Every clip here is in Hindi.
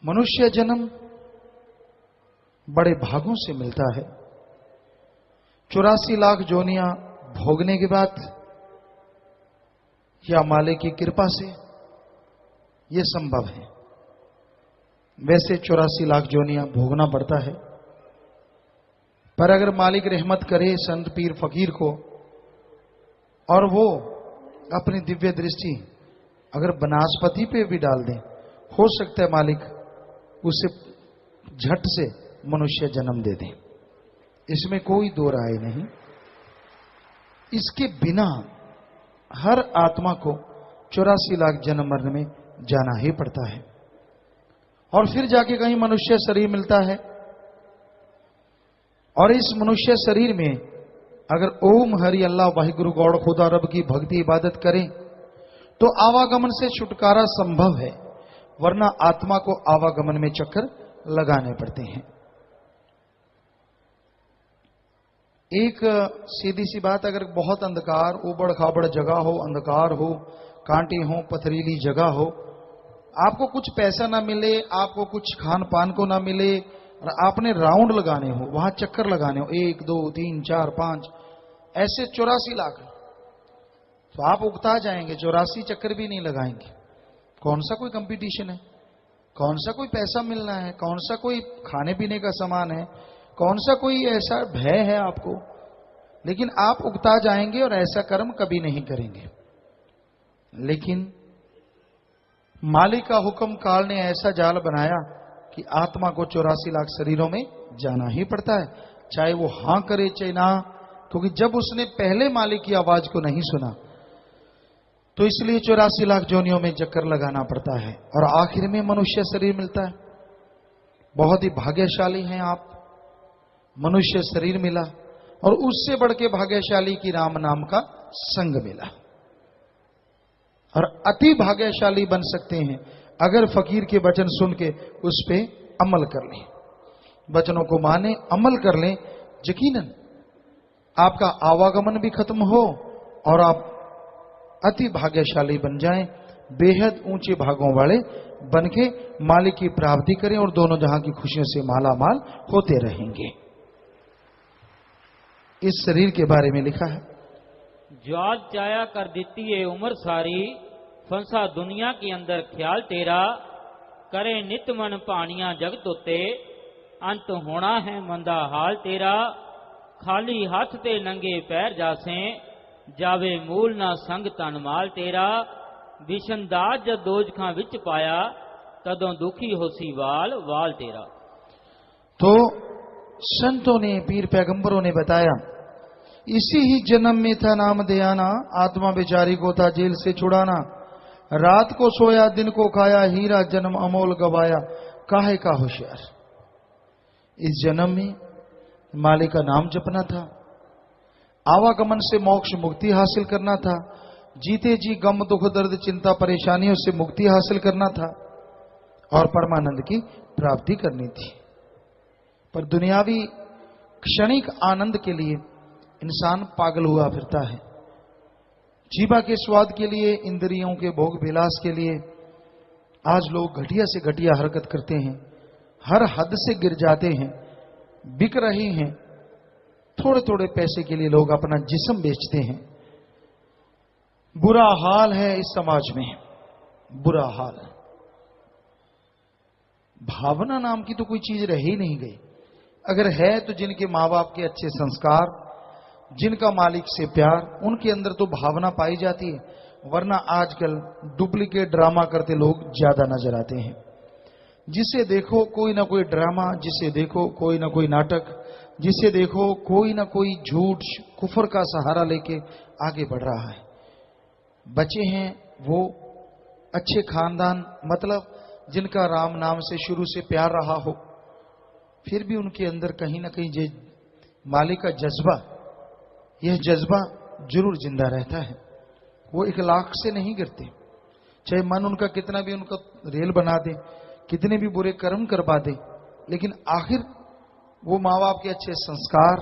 मनुष्य जन्म बड़े भागों से मिलता है। 84 लाख जोनियां भोगने के बाद या मालिक की कृपा से यह संभव है। वैसे 84 लाख जोनियां भोगना पड़ता है, पर अगर मालिक रहमत करे संत पीर फकीर को और वो अपनी दिव्य दृष्टि अगर बनास्पति पे भी डाल दें, हो सकता है मालिक उसे झट से मनुष्य जन्म दे दें। इसमें कोई दो राय नहीं। इसके बिना हर आत्मा को 84 लाख जन्म मरण में जाना ही पड़ता है और फिर जाके कहीं मनुष्य शरीर मिलता है। और इस मनुष्य शरीर में अगर ओम हरि अल्लाह वाहिगुरु गौड़ खुदा रब की भक्ति इबादत करें तो आवागमन से छुटकारा संभव है, वरना आत्मा को आवागमन में चक्कर लगाने पड़ते हैं। एक सीधी सी बात, अगर बहुत अंधकार उबड़ खाबड़ जगह हो, अंधकार हो, कांटे हो, पथरीली जगह हो, आपको कुछ पैसा ना मिले, आपको कुछ खान पान को ना मिले और आपने राउंड लगाने हो, वहां चक्कर लगाने हो 1 2 3 4 5 ऐसे 84 लाख, तो आप उगता जाएंगे, 84 चक्कर भी नहीं लगाएंगे। कौन सा कोई कंपटीशन है, कौन सा कोई पैसा मिलना है, कौन सा कोई खाने पीने का सामान है, कौन सा कोई ऐसा भय है आपको। लेकिन आप उगता जाएंगे और ऐसा कर्म कभी नहीं करेंगे। लेकिन मालिक का हुक्म काल ने ऐसा जाल बनाया कि आत्मा को 84 लाख शरीरों में जाना ही पड़ता है, चाहे वो हां करे चाहे ना, क्योंकि जब उसने पहले मालिक की आवाज को नहीं सुना तो इसलिए 84 लाख जोनियों में चक्कर लगाना पड़ता है और आखिर में मनुष्य शरीर मिलता है। बहुत ही भाग्यशाली हैं आप, मनुष्य शरीर मिला और उससे बढ़ के भाग्यशाली की राम नाम का संग मिला। और अति भाग्यशाली बन सकते हैं अगर फकीर के वचन सुन के उस पे अमल कर लें, वचनों को माने, अमल कर लें। यकीनन आपका आवागमन भी खत्म हो और आप अति भाग्यशाली बन जाएं, बेहद ऊंचे भागों वाले बन के मालिक की प्राप्ति करें और दोनों जहां की खुशियों से माला माल होते रहेंगे। इस शरीर के बारे में लिखा है, ज्वाल चाया कर देती है उम्र सारी, फंसा दुनिया के अंदर ख्याल तेरा, करे नित मन पानियां जगत उते, अंत होना है मंदा हाल तेरा, खाली हाथ ते नंगे पैर जासे, जावे मूल ना संग तन माल तेरा, विशनदाज जद दोजखां विच पाया, तदों दुखी होसी वाल वाल तेरा। तो संतों ने, पीर पैगंबरों ने बताया, इसी ही जन्म में था नाम दयाना, आत्मा बेचारी को था जेल से छुड़ाना, रात को सोया दिन को खाया, हीरा जन्म अमोल गवाया, काहे का होशियार। इस जन्म में मालिक का नाम जपना था, आवागमन से मोक्ष मुक्ति हासिल करना था, जीते जी गम दुख दर्द चिंता परेशानियों से मुक्ति हासिल करना था और परमानंद की प्राप्ति करनी थी। पर दुनियावी क्षणिक आनंद के लिए इंसान पागल हुआ फिरता है। जीवा के स्वाद के लिए, इंद्रियों के भोग विलास के लिए आज लोग घटिया से घटिया हरकत करते हैं, हर हद से गिर जाते हैं, बिक रहे हैं। थोड़े थोड़े पैसे के लिए लोग अपना जिस्म बेचते हैं। बुरा हाल है इस समाज में, बुरा हाल है। भावना नाम की तो कोई चीज रह ही नहीं गई। अगर है तो जिनके माँ बाप के अच्छे संस्कार, जिनका मालिक से प्यार, उनके अंदर तो भावना पाई जाती है, वरना आजकल डुप्लीकेट ड्रामा करते लोग ज्यादा नजर आते हैं। जिसे देखो कोई ना कोई ड्रामा, जिसे देखो कोई ना कोई नाटक, जिसे देखो कोई ना कोई झूठ कुफर का सहारा लेके आगे बढ़ रहा है। बच्चे हैं वो अच्छे खानदान, मतलब जिनका राम नाम से शुरू से प्यार रहा हो, फिर भी उनके अंदर कहीं ना कहीं मालिक का जज्बा, यह जज्बा जरूर जिंदा रहता है। वो इखलाक से नहीं गिरते, चाहे मन उनका कितना भी उनका रेल बना दे, कितने भी बुरे कर्म करवा दे, लेकिन आखिर वो माँ बाप के अच्छे संस्कार,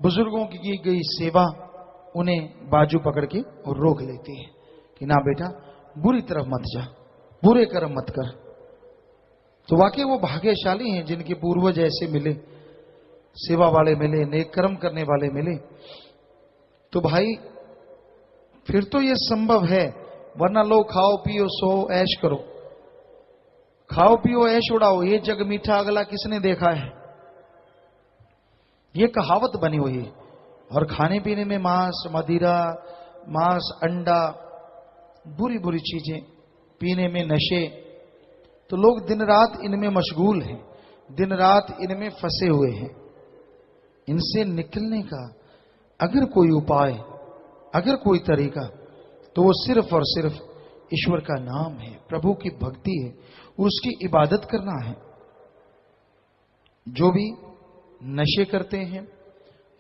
बुजुर्गों की गई सेवा उन्हें बाजू पकड़ के और रोक लेती है कि ना बेटा बुरी तरफ मत जा, बुरे कर्म मत कर। तो वाकई वो भाग्यशाली हैं जिनके पूर्वज ऐसे मिले, सेवा वाले मिले, नेक कर्म करने वाले मिले। तो भाई फिर तो ये संभव है, वरना लो खाओ पियो सो ऐश करो, खाओ पियो ऐश उड़ाओ, ये जग मीठा अगला किसने देखा है, ये कहावत बनी हुई है। और खाने पीने में मांस मदिरा, मांस अंडा, बुरी बुरी चीजें, पीने में नशे, तो लोग दिन रात इनमें मशगूल हैं, दिन रात इनमें फंसे हुए हैं। इनसे निकलने का अगर कोई उपाय, अगर कोई तरीका, तो वो सिर्फ और सिर्फ ईश्वर का नाम है, प्रभु की भक्ति है, उसकी इबादत करना है। जो भी नशे करते हैं,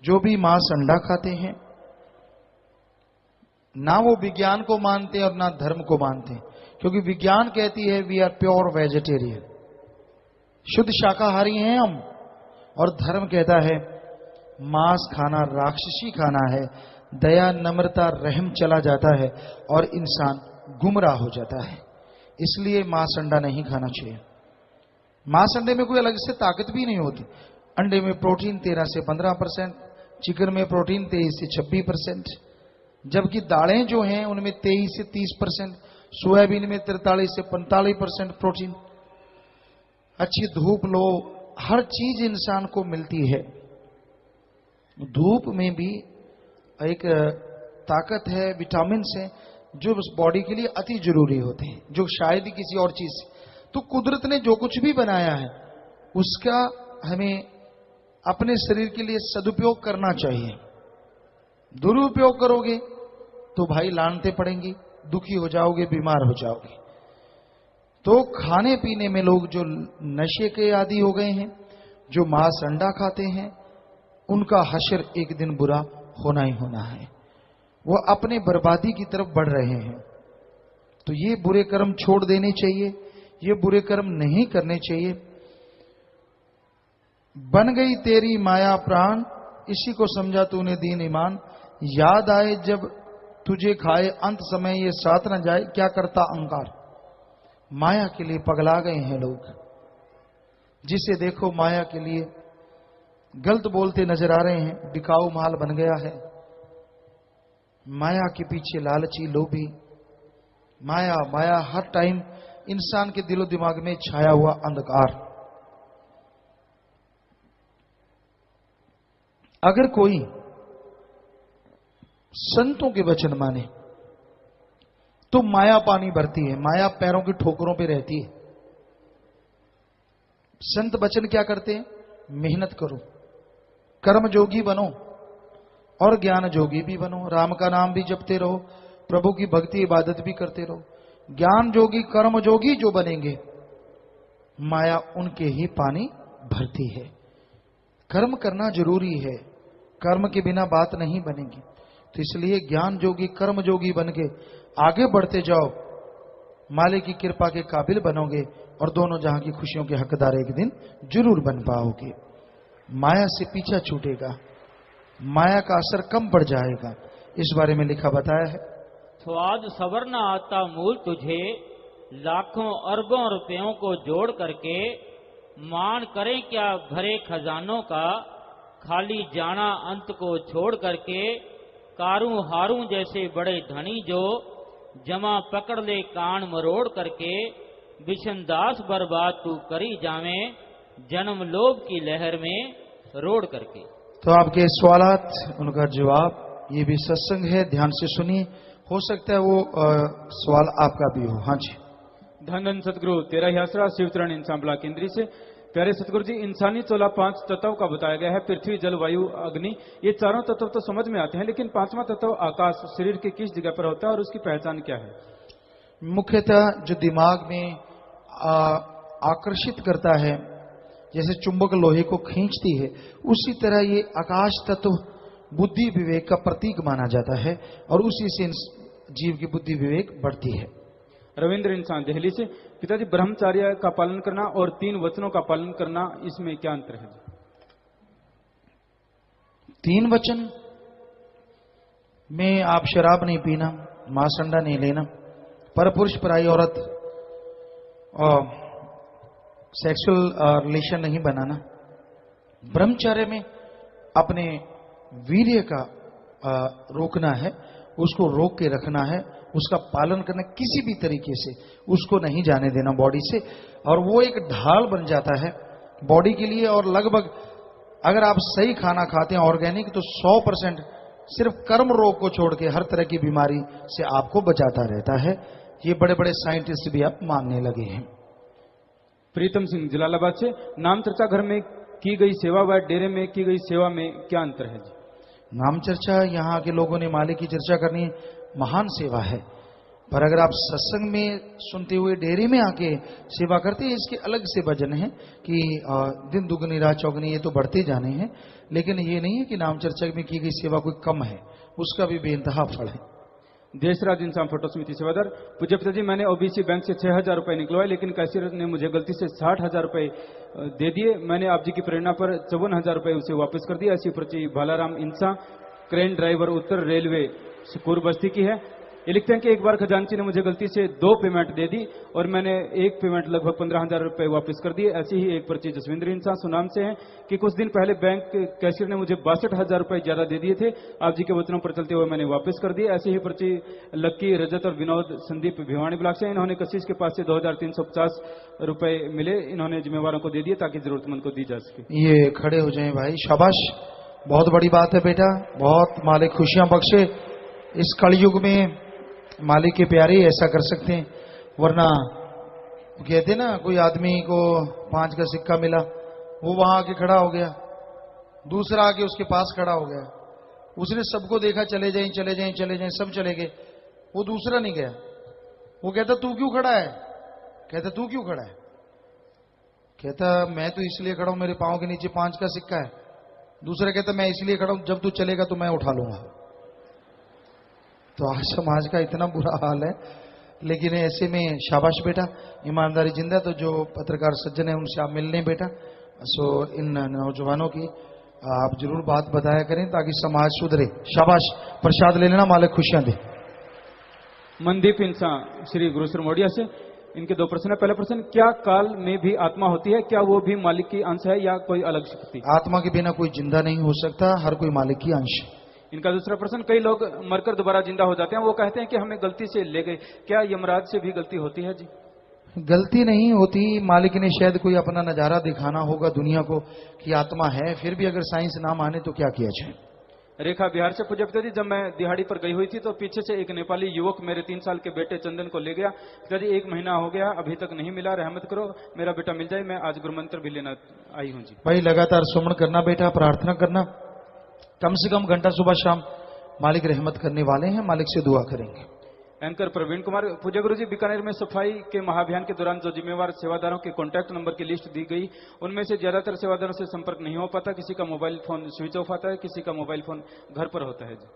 जो भी मांस अंडा खाते हैं, ना वो विज्ञान को मानते हैं और ना धर्म को मानते हैं, क्योंकि विज्ञान कहती है वी आर प्योर वेजिटेरियन, शुद्ध शाकाहारी हैं हम, और धर्म कहता है मांस खाना राक्षसी खाना है, दया नम्रता रहम चला जाता है और इंसान गुमराह हो जाता है। इसलिए मांस अंडा नहीं खाना चाहिए। मांस अंडे में कोई अलग से ताकत भी नहीं होती। अंडे में प्रोटीन 13 से 15%, चिकन में प्रोटीन 23 से 26%, जबकि दालें जो हैं उनमें 23 से 30%, सोयाबीन में 43 से 45% प्रोटीन। अच्छी धूप लो, हर चीज इंसान को मिलती है। धूप में भी एक ताकत है, विटामिन है, जो बॉडी के लिए अति जरूरी होते हैं, जो शायद ही किसी और चीज से। तो कुदरत ने जो कुछ भी बनाया है उसका हमें अपने शरीर के लिए सदुपयोग करना चाहिए। दुरुपयोग करोगे तो भाई लानते पड़ेंगी, दुखी हो जाओगे, बीमार हो जाओगे। तो खाने पीने में लोग जो नशे के आदी हो गए हैं, जो मांस अंडा खाते हैं, उनका हश्र एक दिन बुरा होना ही होना है। वो अपने बर्बादी की तरफ बढ़ रहे हैं। तो ये बुरे कर्म छोड़ देने चाहिए, ये बुरे कर्म नहीं करने चाहिए। बन गई तेरी माया प्राण, इसी को समझा तूने दीन ईमान। याद आए जब तुझे खाए, अंत समय ये साथ न जाए, क्या करता अहंकार। माया के लिए पगला गए हैं लोग। जिसे देखो माया के लिए गलत बोलते नजर आ रहे हैं, बिकाऊ माल बन गया है। माया के पीछे लालची लोभी, माया माया हर टाइम इंसान के दिलो दिमाग में छाया हुआ अंधकार। अगर कोई संतों के वचन माने तो माया पानी भरती है, माया पैरों की ठोकरों पे रहती है। संत वचन क्या करते हैं? मेहनत करो, कर्म जोगी बनो और ज्ञान जोगी भी बनो। राम का नाम भी जपते रहो, प्रभु की भक्ति इबादत भी करते रहो। ज्ञान जोगी कर्म जोगी जो बनेंगे, माया उनके ही पानी भरती है। कर्म करना जरूरी है, कर्म के बिना बात नहीं बनेगी। तो इसलिए ज्ञान जोगी कर्म जोगी बन के आगे बढ़ते जाओ, मालिक की कृपा के काबिल बनोगे और दोनों जहां की खुशियों के हकदार एक दिन जरूर बन पाओगे। माया से पीछा छूटेगा, माया का असर कम पड़ जाएगा। इस बारे में लिखा बताया है, स्वाद सबर न आता मूल तुझे, लाखों अरबों रुपयों को जोड़ करके। मान करें क्या भरे खजानों का, खाली जाना अंत को छोड़ करके। कारू हारू जैसे बड़े धनी जो, जमा पकड़ ले कान मरोड़ करके। बिशनदास बर्बाद तू करी जावे, जन्म लोभ की लहर में रोड करके। तो आपके सवालात, उनका जवाब, ये भी सत्संग है, ध्यान से सुनिए। हो सकता है वो सवाल आपका भी हो। हाँ जी। धन धन सतगुरु तेरा ही आसरा, शिवतरण इंसान ब्लॉक केंद्री से। प्यारे सतगुरु जी, इंसानी चोला 5 तत्वों का बताया गया है, पृथ्वी जल वायु अग्नि। ये चारों तत्व तो समझ में आते हैं, लेकिन 5वां तत्व आकाश शरीर के किस जगह पर होता है और उसकी पहचान क्या है? मुख्यतः जो दिमाग में आकर्षित करता है, जैसे चुंबक लोहे को खींचती है, उसी तरह ये आकाश तत्व बुद्धि विवेक का प्रतीक माना जाता है और उसी से जीव की बुद्धि विवेक बढ़ती है। रविंद्र इंसान दिल्ली से। पिताजी, ब्रह्मचर्य का पालन करना और 3 वचनों का पालन करना, इसमें क्या अंतर है? 3 वचन में आप शराब नहीं पीना, मांस अंडा नहीं लेना, परपुरुष पराई औरत और सेक्सुअल रिलेशन नहीं बनाना, ब्रह्मचर्य में अपने वीर्य का रोकना है, उसको रोक के रखना है, उसका पालन करना, किसी भी तरीके से उसको नहीं जाने देना बॉडी से, और वो एक ढाल बन जाता है बॉडी के लिए। और लगभग अगर आप सही खाना खाते हैं ऑर्गेनिक, तो 100% सिर्फ कर्म रोग को छोड़ के हर तरह की बीमारी से आपको बचाता रहता है। ये बड़े बड़े साइंटिस्ट भी अब मानने लगे हैं। प्रीतम सिंह जलालाबाद से, नाम चर्चा घर में की गई सेवा व डेरे में की गई सेवा में क्या अंतर है जी? नाम चर्चा, यहाँ के लोगों ने मालिक की चर्चा करनी महान सेवा है, पर अगर आप सत्संग में सुनते हुए डेरे में आके सेवा करते हैं, इसके अलग से वजन है कि दिन दुगनी रात चौगनी, ये तो बढ़ते जाने हैं। लेकिन ये नहीं है कि नाम चर्चा में की गई सेवा कोई कम है, उसका भी बेइंतहा फल है। देशराज इंसान फोटो समिति सेवादार, पूज्य पिताजी मैंने ओबीसी बैंक से 6,000 रुपए निकलवाए, लेकिन कैशियर ने मुझे गलती से 60,000 रुपए दे दिए। मैंने आप जी की प्रेरणा पर 54,000 रुपए उसे वापस कर दिया। ऐसी पर्ची बालाराम इंसा, क्रेन ड्राइवर, उत्तर रेलवे, सुकूर बस्ती की है। ये लिखते हैं कि एक बार खजांची ने मुझे गलती से 2 पेमेंट दे दी और मैंने एक पेमेंट लगभग 15,000 रुपए वापस कर दिए। ऐसी ही एक पर्ची जसविंद्र इंसान सुनाम से है कि कुछ दिन पहले बैंक कैशियर ने मुझे 62,000 रुपए ज्यादा दे दिए थे, आप जी के वचनों पर चलते हुए मैंने वापस कर दिए। ऐसी ही पर्ची लक्की, रजत और विनोद संदीप भिवानी ब्लॉक से, इन्होंने कशिश के पास से 2,350 रुपए मिले, इन्होंने जिम्मेवारों को दे दिए ताकि जरूरतमंद को दी जा सके। ये खड़े हो जाए भाई, शाबाश, बहुत बड़ी बात है बेटा, बहुत मालिक खुशियां बख्शे। इस कलयुग में मालिक के प्यारे ही ऐसा कर सकते हैं, वरना कहते ना, कोई आदमी को 5 का सिक्का मिला, वो वहां आके खड़ा हो गया, दूसरा आके उसके पास खड़ा हो गया, उसने सबको देखा, चले जाएं चले जाएं चले जाएं, सब चले गए, वो दूसरा नहीं गया। वो कहता तू क्यों खड़ा है? कहता तू क्यों खड़ा है? कहता मैं तो इसलिए खड़ा हूं, मेरे पांव के नीचे 5 का सिक्का है। दूसरा कहता मैं इसलिए खड़ा हूं, जब तू चलेगा तो मैं उठा लूंगा। तो आज समाज का इतना बुरा हाल है, लेकिन ऐसे में शाबाश बेटा, ईमानदारी जिंदा। तो जो पत्रकार सज्जन है उनसे आप मिलने बेटा, सो इन नौजवानों की आप जरूर बात बताया करें ताकि समाज सुधरे। शाबाश, प्रसाद ले लेना, मालिक खुशियां दे। मनदीप इंसान श्री गुरुसर मोडिया से, इनके 2 प्रश्न है। पहला प्रश्न, क्या काल में भी आत्मा होती है? क्या वो भी मालिक की अंश है या कोई अलग शक्ति? आत्मा के बिना कोई जिंदा नहीं हो सकता, हर कोई मालिक की अंश। इनका दूसरा प्रश्न, कई लोग मरकर दोबारा जिंदा हो जाते हैं, वो कहते हैं कि हमें गलती से ले गए, क्या यमराज से भी गलती होती है जी? गलती नहीं होती, मालिक ने शायद कोई अपना नजारा दिखाना होगा दुनिया को कि आत्मा है, फिर भी अगर साइंस ना माने तो क्या किया जाए। रेखा बिहार से, पूज्य पिताजी जब मैं दिहाड़ी पर गई हुई थी तो पीछे से एक नेपाली युवक मेरे 3 साल के बेटे चंदन को ले गया। पिताजी 1 महीना हो गया, अभी तक नहीं मिला, रहमत करो मेरा बेटा मिल जाए। मैं आज गुरुमंत्र भी लेना आई हूँ जी। भाई लगातार सुमन करना बेटा, प्रार्थना करना, कम से कम घंटा सुबह शाम, मालिक रहमत करने वाले हैं, मालिक से दुआ करेंगे। एंकर प्रवीण कुमार, पूज्य गुरु जी बीकानेर में सफाई के महाअभियान के दौरान जो जिम्मेवार सेवादारों के कॉन्टैक्ट नंबर की लिस्ट दी गई, उनमें से ज्यादातर सेवादारों से संपर्क नहीं हो पाता, किसी का मोबाइल फोन स्विच ऑफ आता है, किसी का मोबाइल फोन घर पर होता है जी।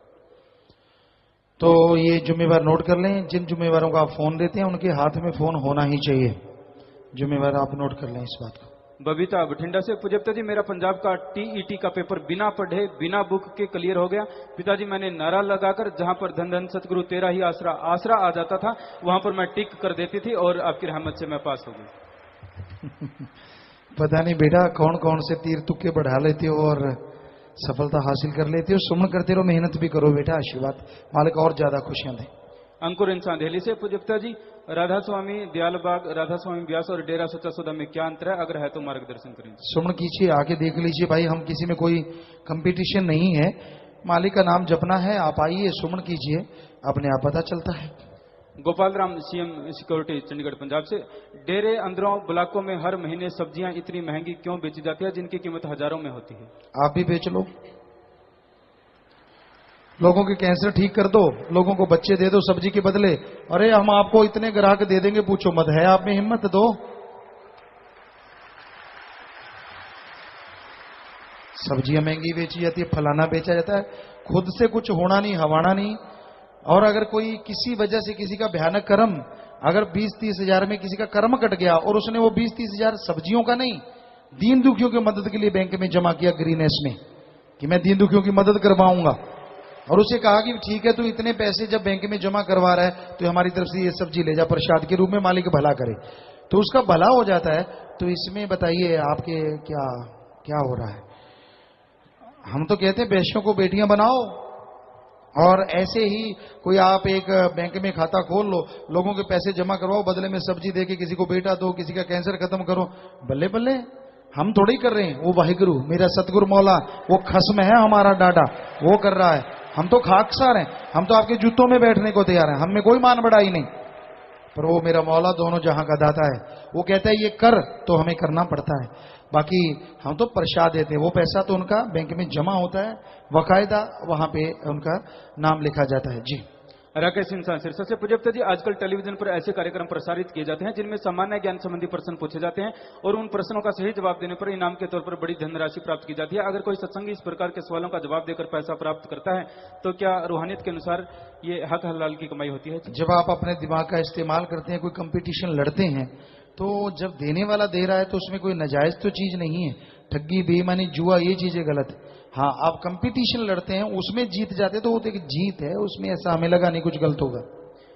तो ये जिम्मेवार नोट कर लें, जिन जिम्मेवारों को आप फोन देते हैं उनके हाथ में फोन होना ही चाहिए। जिम्मेवार आप नोट कर लें इस बात को। बबीता बठिंडा से, पूज्य पिताजी मेरा पंजाब का टीईटी का पेपर बिना पढ़े बिना बुक के क्लियर हो गया। पिताजी मैंने नारा लगाकर जहां पर धन धन सतगुरु तेरा ही आसरा आसरा आ जाता था, वहां पर मैं टिक कर देती थी और आपकी रहमत से मैं पास हो गई। पता नहीं बेटा कौन कौन से तीर तुक्के बढ़ा लेते हो और सफलता हासिल कर लेते हो। सुमन करते रहो, मेहनत भी करो बेटा, आशीर्वाद मालिक और ज्यादा खुशियां दे। अंकुर इंसान दिल्ली से, पूज्य पिताजी राधा स्वामी दयालबाग, राधा स्वामी व्यास और डेरा सच्चा सौदा में क्या अंतर है? अगर है तो मार्गदर्शन करें। सुमन कीजिए, आके देख लीजिए भाई, हम किसी में कोई कंपटीशन नहीं है, मालिक का नाम जपना है। आप आइए, सुमन कीजिए, अपने आप पता चलता है। गोपाल राम सीएम सिक्योरिटी चंडीगढ़ पंजाब से, डेरे अंदरों ब्लॉकों में हर महीने सब्जियां इतनी महंगी क्यों बेची जाती है जिनकी कीमत हजारों में होती है? आप भी बेच लो, लोगों के कैंसर ठीक कर दो, लोगों को बच्चे दे दो सब्जी के बदले। अरे हम आपको इतने ग्राहक दे देंगे, पूछो मत, है आप में हिम्मत? दो। सब्जियां महंगी बेची जाती है, फलाना बेचा जाता है, खुद से कुछ होना नहीं, हवाना नहीं। और अगर कोई किसी वजह से किसी का भयानक कर्म, अगर 20-30 हजार में किसी का कर्म कट गया और उसने वो 20-30 हजार सब्जियों का नहीं, दीन दुखियों की मदद के लिए बैंक में जमा किया ग्रीनेस में कि मैं दीन दुखियों की मदद करवाऊंगा, और उसे कहा कि ठीक है तू इतने पैसे जब बैंक में जमा करवा रहा है तो हमारी तरफ से ये सब्जी ले जा प्रसाद के रूप में, मालिक भला करे, तो उसका भला हो जाता है। तो इसमें बताइए आपके क्या क्या हो रहा है? हम तो कहते हैं बेटियों को बेटियां बनाओ, और ऐसे ही कोई आप एक बैंक में खाता खोल लो, लोगों के पैसे जमा करवाओ, बदले में सब्जी दे के किसी को बेटा दो, किसी का कैंसर खत्म करो। बल्ले बल्ले, हम थोड़ी कर रहे हैं, वो वाहिगुरु मेरा सतगुरु मौला वो खस्म है हमारा डाडा, वो कर रहा है। हम तो खाकसार हैं, हम तो आपके जूतों में बैठने को तैयार हैं, हम में कोई मान बढ़ाई नहीं। पर वो मेरा मौला दोनों जहां का दाता है, वो कहता है ये कर, तो हमें करना पड़ता है। बाकी हम तो प्रसाद देते हैं, वो पैसा तो उनका बैंक में जमा होता है, बाकायदा वहां पे उनका नाम लिखा जाता है। जी राकेश इंसान सिरसा से। पूज्यप्ता जी, आजकल टेलीविजन पर ऐसे कार्यक्रम प्रसारित किए जाते हैं जिनमें सामान्य ज्ञान संबंधी प्रश्न पूछे जाते हैं और उन प्रश्नों का सही जवाब देने पर इनाम के तौर पर बड़ी धनराशि प्राप्त की जाती है। अगर कोई सत्संगी इस प्रकार के सवालों का जवाब देकर पैसा प्राप्त करता है तो क्या रूहानियत के अनुसार ये हक हलाल की कमाई होती है? जब आप अपने दिमाग का इस्तेमाल करते हैं, कोई कंपटीशन लड़ते हैं, तो जब देने वाला दे रहा है तो उसमें कोई नाजायज तो चीज नहीं है। ठगी, बेईमानी, जुआ, ये चीजें गलत है। हाँ, आप कंपटीशन लड़ते हैं, उसमें जीत जाते तो वो तो एक जीत है, उसमें ऐसा हमें लगा नहीं कुछ गलत होगा।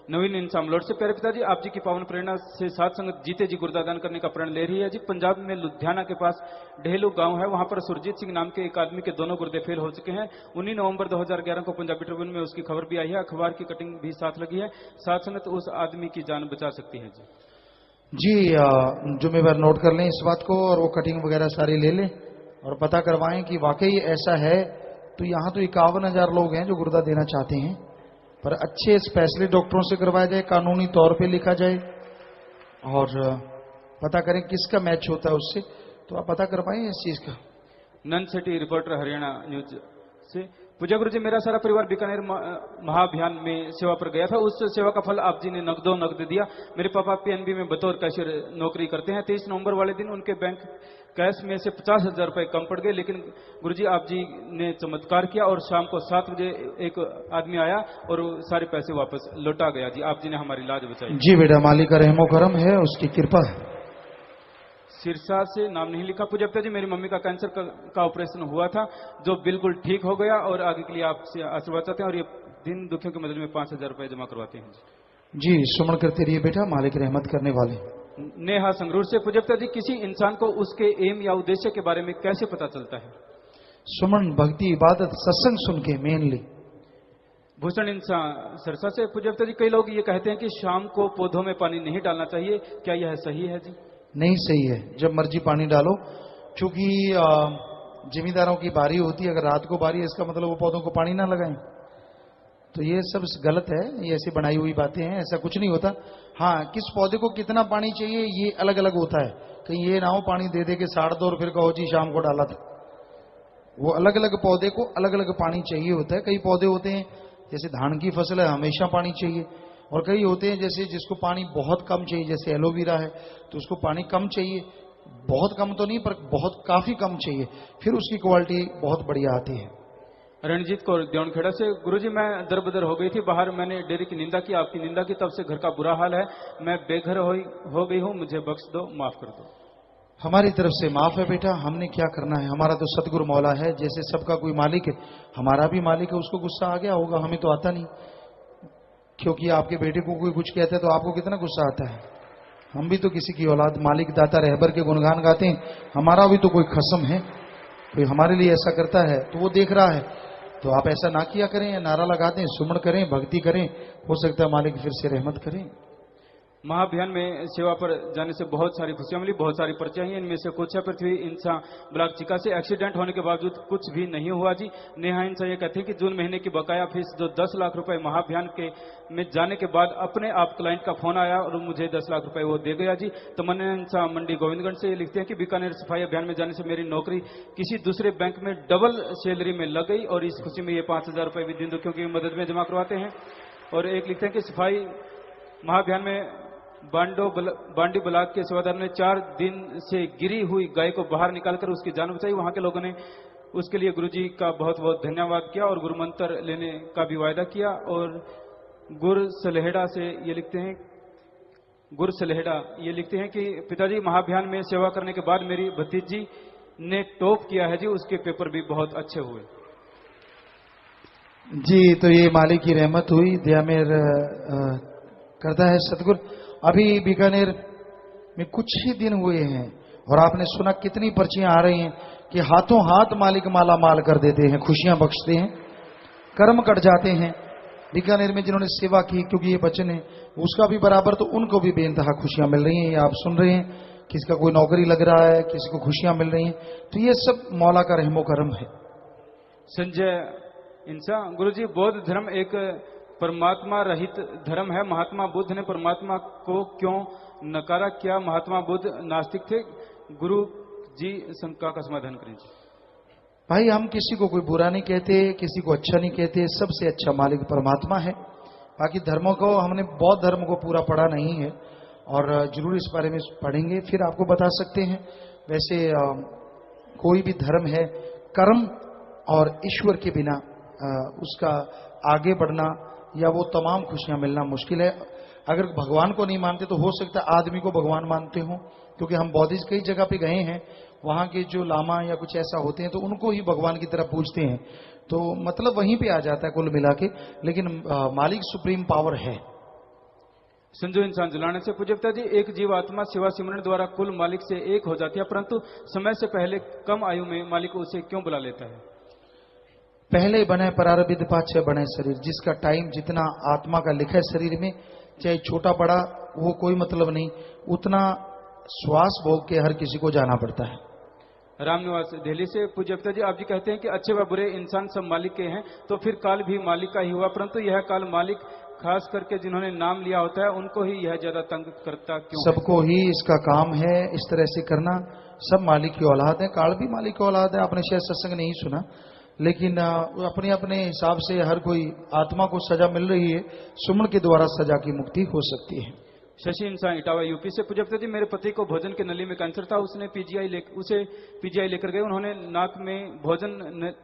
नवीन इंसान लोड से। प्यारे पिताजी, आप जी की पावन प्रेरणा से साथ संगत जीते जी गुर्दादान करने का प्रण ले रही है जी। पंजाब में लुधियाना के पास ढेलू गांव है, वहां पर सुरजीत सिंह नाम के एक आदमी के दोनों गुर्दे फेल हो चुके हैं। 19 नवंबर 2011 को पंजाबी ट्रिब्यून में उसकी खबर भी आई है, अखबार की कटिंग भी साथ लगी है। साथ संगत उस आदमी की जान बचा सकती है जी। जुम्मेवार नोट कर लें इस बात को, और वो कटिंग वगैरह सारी ले लें और पता करवाएं कि वाकई ऐसा है। तो यहाँ तो 51,000 लोग हैं जो गुर्दा देना चाहते हैं, पर अच्छे स्पेशलिस्ट डॉक्टरों से करवाया जाए, कानूनी तौर पे लिखा जाए, और पता करें किसका मैच होता है उससे। तो आप पता करवाएं इस चीज का। नन सिटी रिपोर्टर, हरियाणा न्यूज से। पूज्य गुरु जी, मेरा सारा परिवार बीकानेर महाअभियान में सेवा पर गया था। उस सेवा का फल आप जी ने नगदो नगद दिया। मेरे पापा पीएनबी में बतौर कैशियर नौकरी करते हैं। 23 नवंबर वाले दिन उनके बैंक कैश में से 50,000 रुपए कम पड़ गए, लेकिन गुरुजी आप जी ने चमत्कार किया और शाम को 7 बजे एक आदमी आया और सारे पैसे वापस लौटा गया जी। आप जी ने हमारी लाज बचाई। जी बेटा, मालिक का रहमो करम है, उसकी कृपा है। सिरसा से नाम नहीं लिखा। पूज्यप्ता जी, मेरी मम्मी का कैंसर का ऑपरेशन हुआ था जो बिल्कुल ठीक हो गया, और आगे के लिए आपसे आशीर्वाद चाहते हैं, और ये दिन दुखियों की मदद में 5,000 रुपए जमा करवाते हैं जी। सुमन करते रहिए बेटा, मालिक रहमत करने वाले। नेहा संगरूर से। पूज्यप्ता जी, किसी इंसान को उसके एम या उद्देश्य के बारे में कैसे पता चलता है? सुमन भक्ति, इबादत, सत्संग सुन के मेनली। भूषण इंसान सिरसा से। पूज्यप्ता जी, कई लोग ये कहते हैं कि शाम को पौधों में पानी नहीं डालना चाहिए, क्या यह सही है जी? नहीं सही है, जब मर्जी पानी डालो, क्योंकि जिम्मेदारों की बारी होती है। अगर रात को बारी है, इसका मतलब वो पौधों को पानी ना लगाएं, तो ये सब गलत है। ये ऐसी बनाई हुई बातें हैं, ऐसा कुछ नहीं होता। हाँ, किस पौधे को कितना पानी चाहिए ये अलग अलग होता है। कहीं ये ना हो पानी दे दे के 2.5 और फिर कहो जी शाम को डाला था। वो अलग अलग पौधे को अलग अलग पानी चाहिए होता है। कई पौधे होते हैं जैसे धान की फसल है, हमेशा पानी चाहिए, और कई होते हैं जैसे जिसको पानी बहुत कम चाहिए, जैसे एलोवेरा है तो उसको पानी कम चाहिए, बहुत कम तो नहीं पर बहुत काफी कम चाहिए, फिर उसकी क्वालिटी बहुत बढ़िया आती है। रणजीत कौर देवनखेड़ा से। गुरुजी, मैं दरबदर हो गई थी बाहर, मैंने डेयरी की निंदा की, आपकी निंदा की, तब से घर का बुरा हाल है। मैं बेघर हो गई हूँ, मुझे बख्श दो, माफ कर दो। हमारी तरफ से माफ है बेटा, हमने क्या करना है, हमारा तो सतगुरु मौला है। जैसे सबका कोई मालिक है, हमारा भी मालिक है, उसको गुस्सा आ गया होगा, हमें तो आता नहीं। क्योंकि आपके बेटे को कोई कुछ कहता है तो आपको कितना गुस्सा आता है। हम भी तो किसी की औलाद, मालिक दाता रहबर के गुणगान गाते हैं, हमारा भी तो कोई खसम है, कोई हमारे लिए ऐसा करता है तो वो देख रहा है। तो आप ऐसा ना किया करें, या नारा लगाते हैं, सुमन करें, भक्ति करें, हो सकता है मालिक फिर से रहमत करें। महाअभियान में सेवा पर जाने से बहुत सारी खुशियां मिली, बहुत सारी पर्चियां हैं। इनमें से कुछ है पृथ्वी इंसा ब्लॉक चिका से। एक्सीडेंट होने के बावजूद कुछ भी नहीं हुआ जी। नेहा इंसा ये कहते हैं कि जून महीने की बकाया फीस जो 10 लाख रुपए महाअभियान के में जाने के बाद अपने आप क्लाइंट का फोन आया और मुझे 10 लाख रुपए वो दे गया जी। तमन्ना इंसा मंडी गोविंदगंज से ये लिखते हैं कि बीकानेर सफाई अभियान में जाने से मेरी नौकरी किसी दूसरे बैंक में डबल सैलरी में लग गई, और इस खुशी में ये 5,000 रुपए भी दिन दुखियों की मदद में जमा करवाते हैं। और एक लिखते हैं कि सफाई महाअभियान में बांडी ब्लॉक के सेवादार ने 4 दिन से गिरी हुई गाय को बाहर निकालकर उसकी जान बचाई। वहां के लोगों ने उसके लिए गुरुजी का बहुत बहुत धन्यवाद किया और गुरु मंत्र लेने का भी वायदा किया। और गुर सलेहड़ा से ये लिखते हैं, गुर सलेहड़ा ये लिखते हैं कि पिताजी, महाअभियान में सेवा करने के बाद मेरी भतीजी ने टॉप किया है जी, उसके पेपर भी बहुत अच्छे हुए जी। तो ये मालिक की रहमत हुई, दया मेर करता है सतगुरु। अभी बीकानेर में कुछ ही दिन हुए हैं, और आपने सुना कितनी पर्चियां आ रही हैं कि हाथों हाथ मालिक माला माल कर देते हैं, खुशियां बख्शते हैं, कर्म कट जाते हैं। बीकानेर में जिन्होंने सेवा की, क्योंकि ये बचन है उसका भी बराबर, तो उनको भी बेइंतहा खुशियां मिल रही हैं। ये आप सुन रहे हैं, किसी का कोई नौकरी लग रहा है, किसी को खुशियां मिल रही हैं, तो ये सब मौला का रहमो करम है। संजय इंसा, गुरुजी बौद्ध धर्म एक परमात्मा रहित धर्म है। महात्मा बुद्ध ने परमात्मा को क्यों नकारा? क्या महात्मा बुद्ध नास्तिक थे? गुरु जी शंका का समाधान करें। भाई हम किसी को कोई बुरा नहीं कहते, किसी को अच्छा नहीं कहते, सबसे अच्छा मालिक परमात्मा है। बाकी धर्मों को हमने बौद्ध धर्म को पूरा पढ़ा नहीं है और जरूर इस बारे में पढ़ेंगे, फिर आपको बता सकते हैं। वैसे कोई भी धर्म है, कर्म और ईश्वर के बिना उसका आगे बढ़ना या वो तमाम खुशियां मिलना मुश्किल है। अगर भगवान को नहीं मानते तो हो सकता है आदमी को भगवान मानते हो, क्योंकि हम बौद्धिस्ट कई जगह पे गए हैं, वहां के जो लामा या कुछ ऐसा होते हैं तो उनको ही भगवान की तरह पूजते हैं, तो मतलब वहीं पे आ जाता है कुल मिला के। लेकिन मालिक सुप्रीम पावर है। संजू इंसान जुलाने से, पूज्य पिताजी, एक जीव आत्मा सेवा सिमरन द्वारा कुल मालिक से एक हो जाती है, परंतु समय से पहले कम आयु में मालिक उसे क्यों बुला लेता है? पहले बने प्रारब्ध पाछे बने शरीर। जिसका टाइम जितना आत्मा का लिखा है शरीर में, चाहे छोटा बड़ा वो कोई मतलब नहीं, उतना श्वास भोग के हर किसी को जाना पड़ता है। रामनिवास दिल्ली से, पूज्य पिताजी, आप जी कहते हैं कि अच्छे व बुरे इंसान सब मालिक के हैं, तो फिर काल भी मालिक का ही हुआ, परंतु यह काल मालिक खास करके जिन्होंने नाम लिया होता है उनको ही यह ज्यादा तंग करता क्यों? सबको ही इसका काम है इस तरह से करना। सब मालिक की औलाद है, काल भी मालिक की औलाद है। आपने शायद सत्संग नहीं सुना, लेकिन अपने अपने हिसाब से हर कोई आत्मा को सजा मिल रही है, सुमन के द्वारा सजा की मुक्ति हो सकती है। शशि इंसान इटावा यूपी से, पूज्य पिताजी, मेरे पति को भोजन के नली में कैंसर था, उसे पीजीआई लेकर गए। उन्होंने नाक में भोजन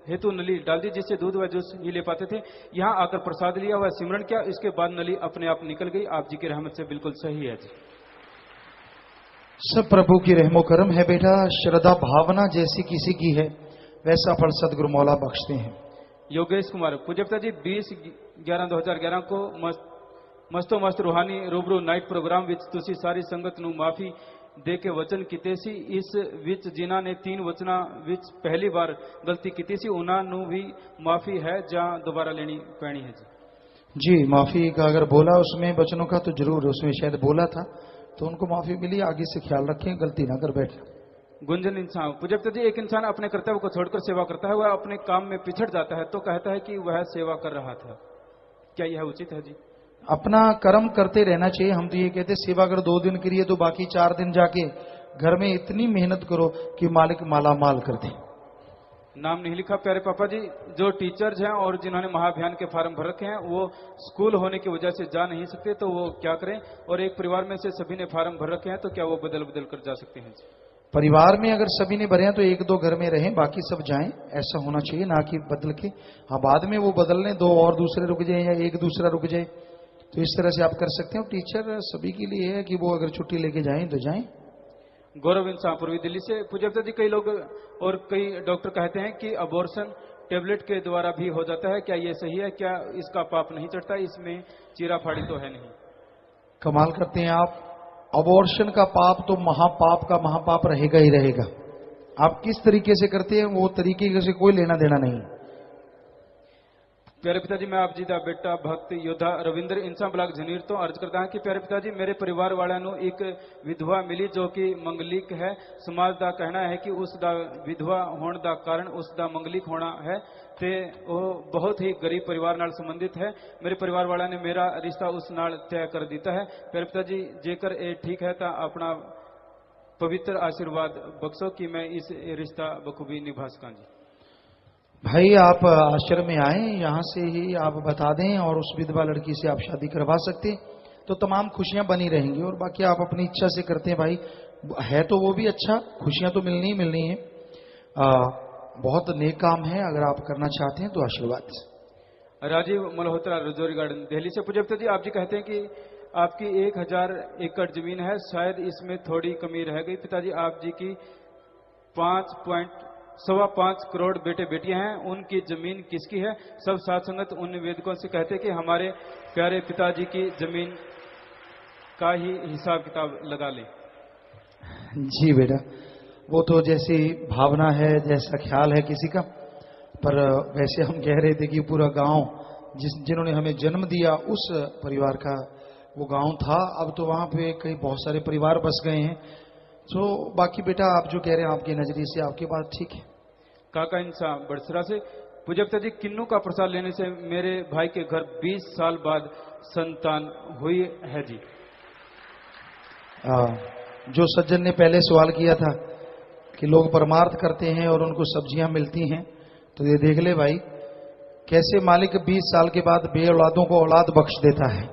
हेतु नली डाल दी, जिससे दूध व जूस ही ले पाते थे। यहाँ आकर प्रसाद लिया, वह सिमरन किया, इसके बाद नली अपने आप निकल गई। आप जी की रहमत से बिल्कुल सही है जी। सब प्रभु की रहमो करम है बेटा। श्रद्धा भावना जैसी किसी की है वैसा फल सदगुरु मौला बख्शते हैं। योगेश कुमार, पूज्य पिताजी, 20/11/2011 को मस्तो मस्त रूहानी रूबरू नाइट प्रोग्राम विच तुसी सारी संगत नू माफी दे के वचन कीते सी। इस विच जिन्हां ने 3 वचना विच पहली बार गलती की सी, उन्हां नू भी माफी है जां दोबारा लेनी पैनी है जी? जी, माफी का अगर बोला उसमें वचनों का, तो जरूर उसमें शायद बोला था, तो उनको माफी मिली। आगे से ख्याल रखें, गलती ना कर बैठे। गुंजन इंसान, पूज्य पिताजी, एक इंसान अपने कर्तव्य को छोड़कर सेवा करता है, वह अपने काम में पिछड़ जाता है तो कहता है कि वह सेवा कर रहा था, क्या यह उचित है जी? अपना कर्म करते रहना चाहिए। हम तो ये कहते सेवा अगर 2 दिन करिए तो बाकी 4 दिन जाके घर में इतनी मेहनत करो कि मालिक माला माल कर दे। नाम नहीं लिखा प्यारे पापा जी, जो टीचर्स हैं और जिन्होंने महाअभियान के फार्म भर रखे हैं वो स्कूल होने की वजह से जा नहीं सकते, तो वो क्या करें? और एक परिवार में से सभी ने फार्म भर रखे हैं, तो क्या वो बदल बदल कर जा सकते हैं? परिवार में अगर सभी ने भरे हैं तो 1-2 घर में रहें, बाकी सब जाएं, ऐसा होना चाहिए, ना कि बदल के। हाँ, बाद में वो बदल लें, 2 और दूसरे रुक जाए या एक दूसरा रुक जाए, तो इस तरह से आप कर सकते हैं। टीचर सभी के लिए है कि वो अगर छुट्टी लेके जाएं तो जाएं। गौरव इंसान पूर्वी दिल्ली से, पूज्य पिताजी, कई लोग और कई डॉक्टर कहते हैं कि अबॉर्शन टेबलेट के द्वारा भी हो जाता है, क्या ये सही है? क्या इसका पाप नहीं चढ़ता? इसमें चीरा फाड़ी तो है नहीं? कमाल करते हैं आप। अबॉर्शन का पाप तो महापाप का महापाप रहेगा ही रहेगा। आप किस तरीके से करते हैं वो तरीके से कोई लेना देना नहीं। प्यारे पिताजी, मैं आप जी का बेटा भक्त योद्धा रविंद्र इंसान ब्लॉक झनीर तो अर्ज करता हूं कि प्यारे पिताजी, मेरे परिवार वालों ਨੂੰ एक विधवा मिली जो कि मंगलिक है। समाज का कहना है कि उस दा विधवा होने का कारण उस दा मंगलिक होना है ते वो बहुत ही गरीब परिवार नाल संबंधित है। मेरे परिवार वालों ने मेरा रिश्ता उस नाल तय कर दिता है। प्यारे पिताजी, जेकर ये ठीक है तो अपना पवित्र आशीर्वाद बख्शो कि मैं इस रिश्ता बखूबी निभा सका जी। भाई आप आश्रम में आए, यहाँ से ही आप बता दें और उस विधवा लड़की से आप शादी करवा सकते हैं तो तमाम खुशियां बनी रहेंगी। और बाकी आप अपनी इच्छा से करते हैं भाई, है तो वो भी अच्छा, खुशियां तो मिलनी ही मिलनी है। बहुत नेक काम है, अगर आप करना चाहते हैं तो आशीर्वाद। राजीव मल्होत्रा, रजौरी गार्डन, दिल्ली से, पूज्य पिताजी, आप जी कहते हैं कि आपकी 1000 एकड़ जमीन है, शायद इसमें थोड़ी कमी रह गई। पिताजी, आप जी की 5.5 करोड़ बेटे बेटियां हैं, उनकी जमीन किसकी है? सब साथ संगत उन निवेदकों से कहते कि हमारे प्यारे पिताजी की जमीन का ही हिसाब किताब लगा ले। जी बेटा, वो तो जैसी भावना है, जैसा ख्याल है किसी का। पर वैसे हम कह रहे थे कि पूरा गांव जिन्होंने हमें जन्म दिया उस परिवार का वो गांव था। अब तो वहां पे कई बहुत सारे परिवार बस गए हैं। तो बाकी बेटा आप जो कह रहे हैं आपके नजरिए से आपकी बात ठीक है। काका इंसान बड़सरा से पूज्य पिताजी, किन्नू का प्रसाद लेने से मेरे भाई के घर 20 साल बाद संतान हुई है जी। जो सज्जन ने पहले सवाल किया था कि लोग परमार्थ करते हैं और उनको सब्जियां मिलती हैं, तो ये देख ले भाई कैसे मालिक 20 साल के बाद बे औलादों को औलाद बख्श देता है।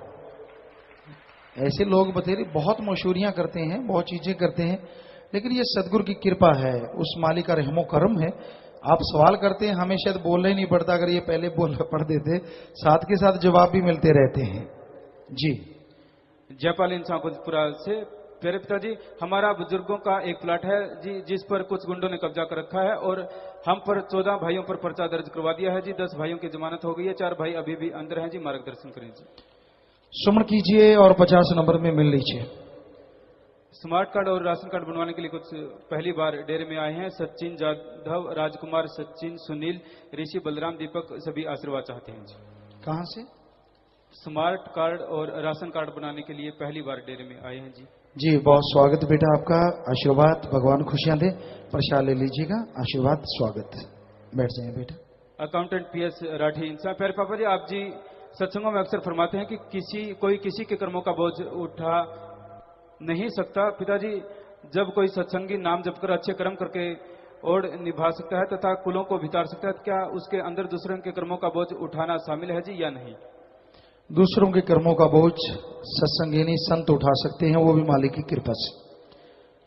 ऐसे लोग बतेरे बहुत मशहूरियां करते हैं, बहुत चीजें करते हैं, लेकिन ये सदगुरु की कृपा है, उस मालिक का रहमो करम है। आप सवाल करते हैं, हमें शायद बोलना ही नहीं पड़ता, अगर ये पहले पढ़ देते साथ के साथ जवाब भी मिलते रहते हैं जी। जयपाल इंसान कुजपुरा से प्यारे पिताजी, हमारा बुजुर्गों का एक प्लाट है जी जिस पर कुछ गुंडों ने कब्जा कर रखा है और हम पर 14 भाइयों पर पर्चा दर्ज करवा दिया है जी। 10 भाइयों की जमानत हो गई है, 4 भाई अभी भी अंदर हैं जी। मार्गदर्शन करें जी। सुमन कीजिए और 50 नंबर में मिल लीजिए। स्मार्ट कार्ड और राशन कार्ड बनवाने के लिए कुछ पहली बार डेरे में आए हैं। सचिन जाधव, राजकुमार, सचिन, सुनील, ऋषि, बलराम, दीपक सभी आशीर्वाद चाहते हैं जी। कहां से? स्मार्ट कार्ड और राशन कार्ड बनाने के लिए पहली बार डेरे में आए हैं जी। जी बहुत स्वागत बेटा आपका, आशीर्वाद, भगवान खुशियां दे। प्रसाद ले लीजिएगा, आशीर्वाद, स्वागत। बैठ जाइए बेटा। अकाउंटेंट PS राठी इंसान, प्यारे पापा जी, आप जी सत्संगों में अक्सर फरमाते हैं कि कोई किसी के कर्मों का बोझ उठा नहीं सकता। पिताजी, जब कोई सत्संगी नाम जप कर अच्छे कर्म करके और निभा सकता है तथा कुलों को भितार सकता है, क्या उसके अंदर दूसरों के कर्मों का बोझ उठाना शामिल है जी या नहीं? दूसरों के कर्मों का बोझ सत्संगिनी संत उठा सकते हैं, वो भी मालिक की कृपा से।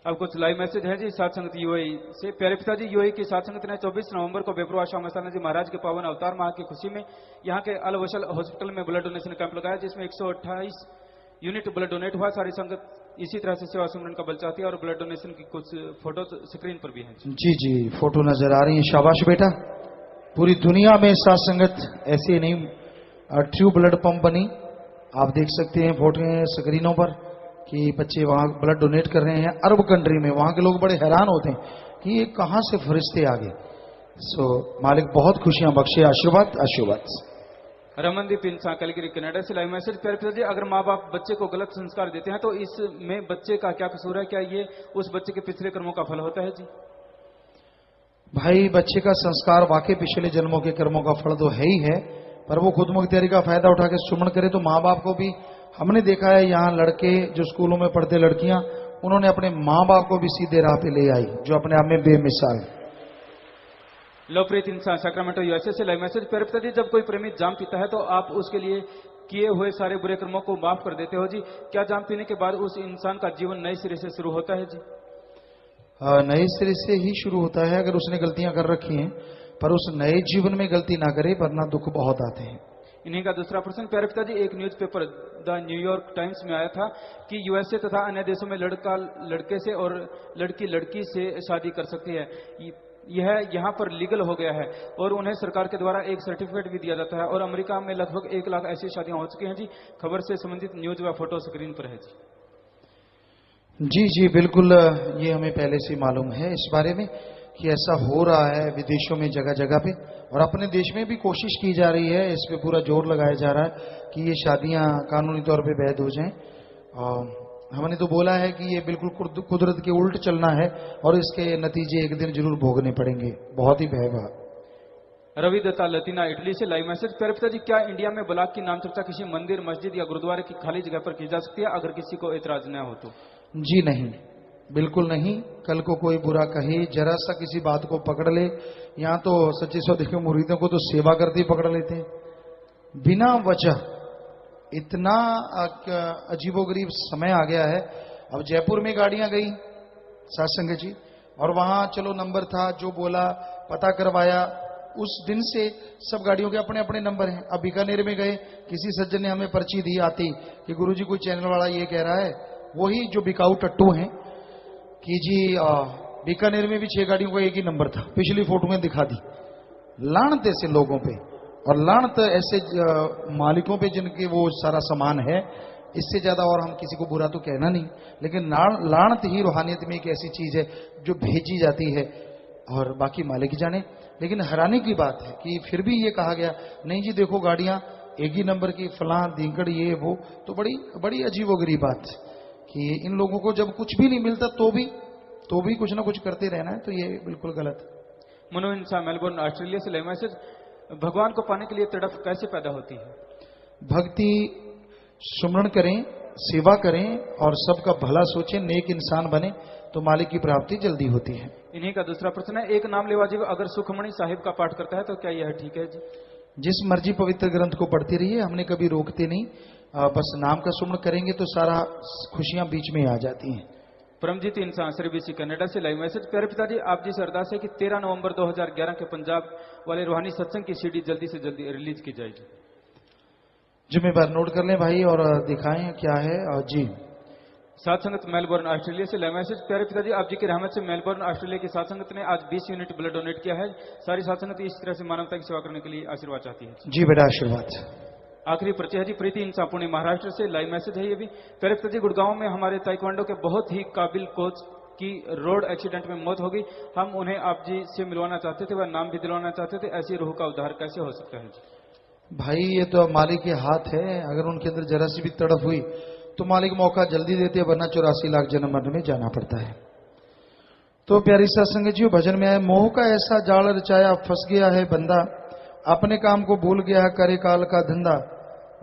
अब कुछ लाइव मैसेज है जी सात संगत यूएई से। प्यारे पिताजी, यूएई की सात संगत ने 24 नवंबर को बेपरवाह शाह मस्ताना जी महाराज के पावन अवतार माह की खुशी में यहाँ के अल वशल हॉस्पिटल में ब्लड डोनेशन कैंप लगाया, जिसमें 128 यूनिट ब्लड डोनेट हुआ। सारी संगत इसी तरह से सेवा सुमरन का बल चाहती है और ब्लड डोनेशन की कुछ फोटो स्क्रीन पर भी है जी। जी फोटो नजर आ रही है, शाबाश बेटा। पूरी दुनिया में सात संगत ऐसे नहीं ट्रू ब्लड पंप बनी, आप देख सकते हैं फोटो स्क्रीनों पर कि बच्चे वहां ब्लड डोनेट कर रहे हैं। अरब कंट्री में वहां के लोग बड़े हैरान होते हैं कि ये कहां से फरिश्ते आ गए। सो मालिक बहुत खुशियां बख्शे, आशीर्वाद, आशीर्वाद। रमनदीप इंसान कलगिरी कनाडा से लाइव मैसेज। प्यारे पिताजी, अगर माँ बाप बच्चे को गलत संस्कार देते हैं तो इसमें बच्चे का क्या कसूर है? क्या ये उस बच्चे के पिछले कर्मों का फल होता है जी? भाई बच्चे का संस्कार वाकई पिछले जन्मों के कर्मों का फल तो है ही है, पर वो खुद मुख्तियारी का फायदा उठा के सुमन करे तो माँ बाप को भी हमने देखा है। यहाँ लड़के जो स्कूलों में पढ़ते लड़कियां, उन्होंने अपने माँ बाप को भी सीधे राह पे ले आई, जो अपने आप में बेमिसाल। लोकप्रिय इंसान सैक्रामेंटो यूएसए से लाइव मैसेज। प्यारे पिताजी, जब कोई प्रेमी जाम पीता है तो आप उसके लिए किए हुए सारे बुरे कर्मों को माफ कर देते हो जी। क्या जाम पीने के बाद उस इंसान का जीवन नए सिरे से शुरू होता है जी? नए सिरे से ही शुरू होता है अगर उसने गलतियां कर रखी हैं, पर उस नए जीवन में गलती ना करे, वरना दुख बहुत आते हैं। इन्हीं का दूसरा प्रश्न। प्यारे पिताजी, एक न्यूज़पेपर द न्यूयॉर्क टाइम्स में आया था कि यूएसए तथा अन्य देशों में लड़का लड़के से और लड़की लड़की से शादी कर सकती है। यह यहाँ पर लीगल हो गया है और उन्हें सरकार के द्वारा एक सर्टिफिकेट भी दिया जाता है और अमेरिका में लगभग 1 लाख ऐसी शादियां हो चुकी हैं जी। खबर से संबंधित न्यूज व फोटो स्क्रीन पर है जी। जी जी बिल्कुल, ये हमें पहले से मालूम है इस बारे में कि ऐसा हो रहा है विदेशों में जगह जगह पे, और अपने देश में भी कोशिश की जा रही है, इस पे पूरा जोर लगाया जा रहा है कि ये शादियां कानूनी तौर पे वैध हो जाएं। हमने तो बोला है कि ये बिल्कुल कुदरत के उल्ट चलना है और इसके नतीजे एक दिन जरूर भोगने पड़ेंगे, बहुत ही भयावह। रवि दत्ता लतीना इटली से लाइव मैसेज। प्यारे पिताजी, क्या इंडिया में बलाक की नाम चर्चा किसी मंदिर, मस्जिद या गुरुद्वारे की खाली जगह पर की जा सकती है अगर किसी को एतराज न हो तो? जी नहीं, बिल्कुल नहीं। कल को कोई बुरा कहे, जरा सा किसी बात को पकड़ ले, यहाँ तो सच्चे सौदे के मुरीदों को तो सेवा करते ही पकड़ लेते हैं बिना वजह। इतना अजीबोगरीब समय आ गया है। अब जयपुर में गाड़ियां गई सत्संग जी, और वहां चलो नंबर था, जो बोला पता करवाया, उस दिन से सब गाड़ियों के अपने अपने नंबर हैं। अब बीकानेर में गए, किसी सज्जन ने हमें पर्ची दी आती कि गुरुजी कोई चैनल वाला ये कह रहा है, वही जो बिकाऊ टट्टू हैं कि जी बीकानेर में भी 6 गाड़ियों का एक ही नंबर था, पिछली फोटो में दिखा दी। लानत ऐसे लोगों पे और लानत ऐसे मालिकों पे जिनके वो सारा सामान है, इससे ज्यादा और हम किसी को बुरा तो कहना नहीं, लेकिन लानत ही रूहानियत में एक ऐसी चीज है जो भेजी जाती है और बाकी मालिक जाने। लेकिन हैरानी की बात है कि फिर भी ये कहा गया नहीं जी देखो गाड़ियां एक ही नंबर की, फलां दींकड़ ये वो, तो बड़ी बड़ी अजीबोगरीब बात कि इन लोगों को जब कुछ भी नहीं मिलता तो भी कुछ ना कुछ करते रहना है, तो ये बिल्कुल गलत है। मनो इंसान मेलबोर्न ऑस्ट्रेलिया से लाइव मैसेज, भगवान को पाने के लिए तड़प कैसे पैदा होती है? भक्ति, सुमरण करें, सेवा करें और सबका भला सोचें, नेक इंसान बने तो मालिक की प्राप्ति जल्दी होती है। इन्हीं का दूसरा प्रश्न है, एक नाम लेवा जीव अगर सुखमणि साहिब का पाठ करता है तो क्या यह ठीक है जी? जिस मर्जी पवित्र ग्रंथ को पढ़ती रहिए, हमने कभी रोकते नहीं, बस नाम का सुमरण करेंगे तो सारा खुशियां बीच में आ जाती हैं। परमजीत इंसान श्री कनाडा से लाइव मैसेज, प्यारे पिताजी आप जी से अरदास है कि 13 नवंबर 2011 के पंजाब वाले रूहानी सत्संग की सीडी जल्दी से जल्दी रिलीज की जाएगी। जिम्मेदार नोट कर लें भाई और दिखाएं क्या है। जी सात संगत मेलबोर्न ऑस्ट्रेलिया से लाइव मैसेज, प्यारे पिताजी आप जी की रहमत से मेलबोर्न ऑस्ट्रेलिया की सात संगत ने आज 20 यूनिट ब्लड डोनेट किया है। सारी सात संगत इस तरह से मानवता की सेवा करने के लिए आशीर्वाद चाहती है। जी बेटा आशीर्वाद। आखिरी परिचय है जी प्रीति इंसान पुणे महाराष्ट्र से लाइव मैसेज है ये भी, प्यारे पिताजी गुड़गांव में हमारे ताइक्वांडो के बहुत ही काबिल कोच की रोड एक्सीडेंट में मौत हो गई। हम उन्हें आप जी से मिलवाना चाहते थे, वह नाम भी दिलवाना चाहते थे, ऐसी रूह का उद्धार कैसे हो सकता है जी? भाई ये तो मालिक के हाथ है, अगर उनके अंदर जरा सी भी तड़प हुई तो मालिक मौका जल्दी देते हैं, वरना 84 लाख जन्म मरने में जाना पड़ता है। तो प्यारी सत्संग जी भजन में आए, मोह का ऐसा जाल रचाया फंस गया है बंदा, अपने काम को भूल गया है करे काल का धंधा,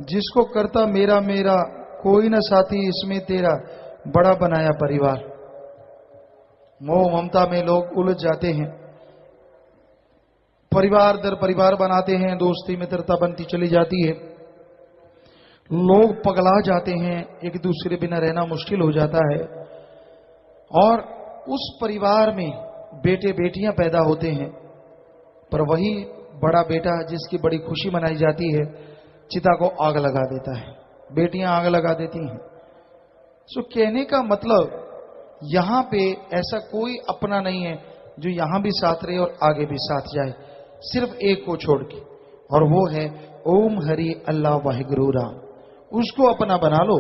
जिसको करता मेरा मेरा कोई न साथी इसमें तेरा, बड़ा बनाया परिवार। मोह ममता में लोग उलझ जाते हैं, परिवार दर परिवार बनाते हैं, दोस्ती मित्रता बनती चली जाती है, लोग पगला जाते हैं, एक दूसरे बिना रहना मुश्किल हो जाता है। और उस परिवार में बेटे बेटियां पैदा होते हैं, पर वही बड़ा बेटा जिसकी बड़ी खुशी मनाई जाती है चिता को आग लगा देता है, बेटियां आग लगा देती हैं। सो कहने का मतलब यहां पे ऐसा कोई अपना नहीं है जो यहां भी साथ रहे और आगे भी साथ जाए, सिर्फ एक को छोड़ के, और वो है ओम हरि अल्लाह वाहिगुरु राम। उसको अपना बना लो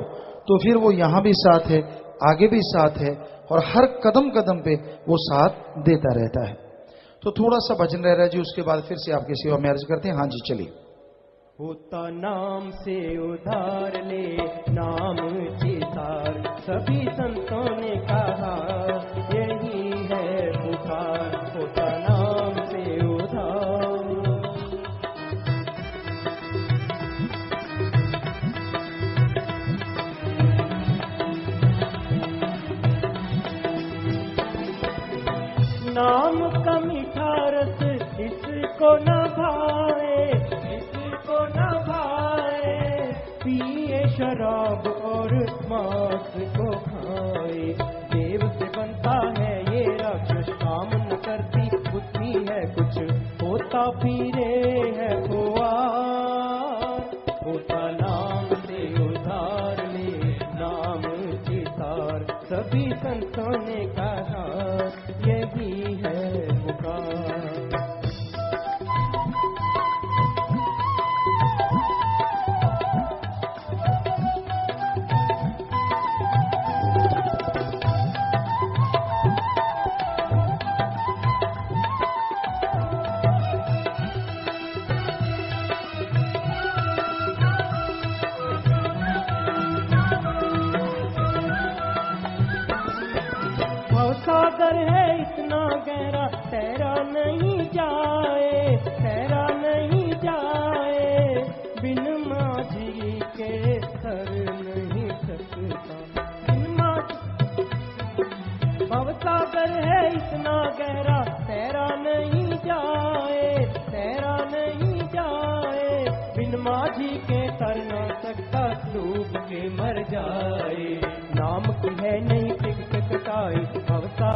तो फिर वो यहां भी साथ है, आगे भी साथ है, और हर कदम कदम पे वो साथ देता रहता है। तो थोड़ा सा भजन रह रहा है जी, उसके बाद फिर से आपकी सेवा में अर्ज करते हैं। हाँ जी चलिए। होता नाम से उधार ले नाम चितार, सभी संतों ने कहा यही है पुकार, होता नाम से उधार। नाम का मीठा रस इसको न भाए, इसको न भाए, पिए शराब और मांस को खाए। देव से बनता है ये राक्षस, काम न करती बुद्धि है कुछ, होता फिरे है खुआर। होता नाम से उधार ले नाम चितार, सभी संतों ने कहा यही है पुकार। सागर है इतना गहरा तैरा नहीं जाए, तैरा नहीं जाए, बिन माझी के सर नहीं सकता, बिन माझी। भव सागर है इतना गहरा तैरा नहीं जाए, तैरा नहीं जाए, बिन माझी के तर न सकता, डूब के मर जाए। नाम की है नहीं टिकटाई भवसा।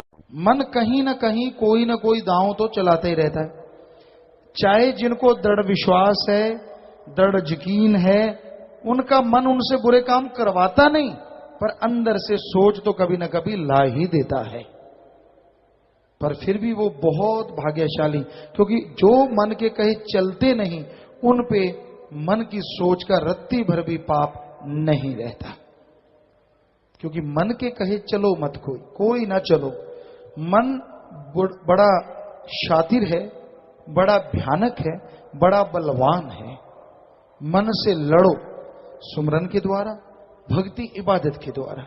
मन कहीं ना कहीं कोई ना कोई दांव तो चलाता ही रहता है, चाहे जिनको दृढ़ विश्वास है, दृढ़ यकीन है, उनका मन उनसे बुरे काम करवाता नहीं, पर अंदर से सोच तो कभी ना कभी ला ही देता है। पर फिर भी वो बहुत भाग्यशाली, क्योंकि जो मन के कहे चलते नहीं, उन पे मन की सोच का रत्ती भर भी पाप नहीं रहता। क्योंकि मन के कहे चलो मत कोई ना चलो। मन बड़ा शातिर है, बड़ा भयानक है, बड़ा बलवान है। मन से लड़ो सुमरन के द्वारा, भक्ति इबादत के द्वारा,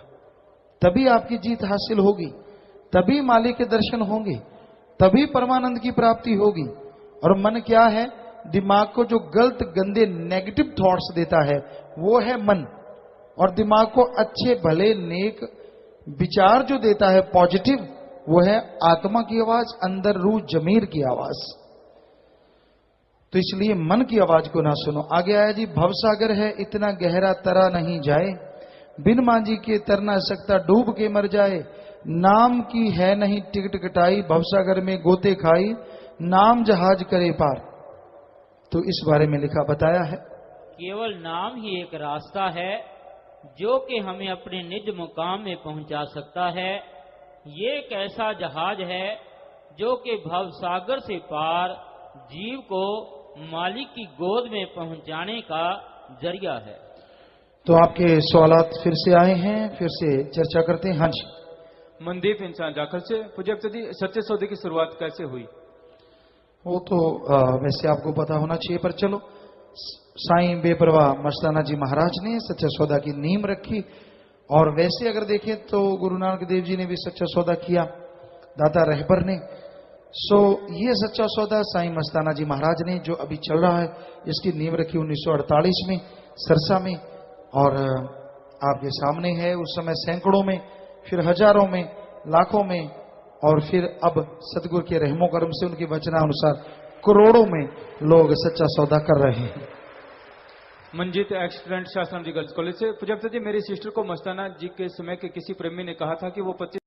तभी आपकी जीत हासिल होगी, तभी मालिक के दर्शन होंगे, तभी परमानंद की प्राप्ति होगी। और मन क्या है? दिमाग को जो गलत गंदे नेगेटिव थॉट्स देता है वो है मन, और दिमाग को अच्छे भले नेक विचार जो देता है पॉजिटिव, वो है आत्मा की आवाज, अंदर रूह जमीर की आवाज। तो इसलिए मन की आवाज को ना सुनो। आगे आया जी, भवसागर है इतना गहरा तरा नहीं जाए, बिन मांझी के तर ना सकता डूब के मर जाए। नाम की है नहीं टिकट कटाई, भवसागर में गोते खाई, नाम जहाज करे पार। तो इस बारे में लिखा बताया है, केवल नाम ही एक रास्ता है जो कि हमें अपने निज मुकाम में पहुंचा सकता है। ये एक ऐसा जहाज है जो कि भवसागर से पार जीव को मालिक की गोद में पहुंचाने का जरिया है। तो आपके सवालात फिर से आए हैं, फिर से चर्चा करते हैं। हाँ जी, मनदीप इंसान जाखल से पूज्य जी, सच्चे सौदे की शुरुआत कैसे हुई? वो तो वैसे आपको पता होना चाहिए, पर चलो, साईं बेपरवाह मस्ताना जी महाराज ने सच्चा सौदा की नींव रखी। और वैसे अगर देखें तो गुरु नानक देव जी ने भी सच्चा सौदा किया, दाता रहबर ने। सो ये सच्चा सौदा साईं मस्ताना जी महाराज ने जो अभी चल रहा है, इसकी नींव रखी 1948 में सरसा में। और आपके सामने है, उस समय सैकड़ों में, फिर हजारों में, लाखों में, और फिर अब सतगुरु के रहमो करम से उनके वचनानुसार करोड़ों में लोग सच्चा सौदा कर रहे हैं। मंजीत एक्सीडेंट शास्त्रम जी गर्ल्स कॉलेज से पूज्य जी, मेरी सिस्टर को मस्ताना जी के समय के किसी प्रेमी ने कहा था कि वो 25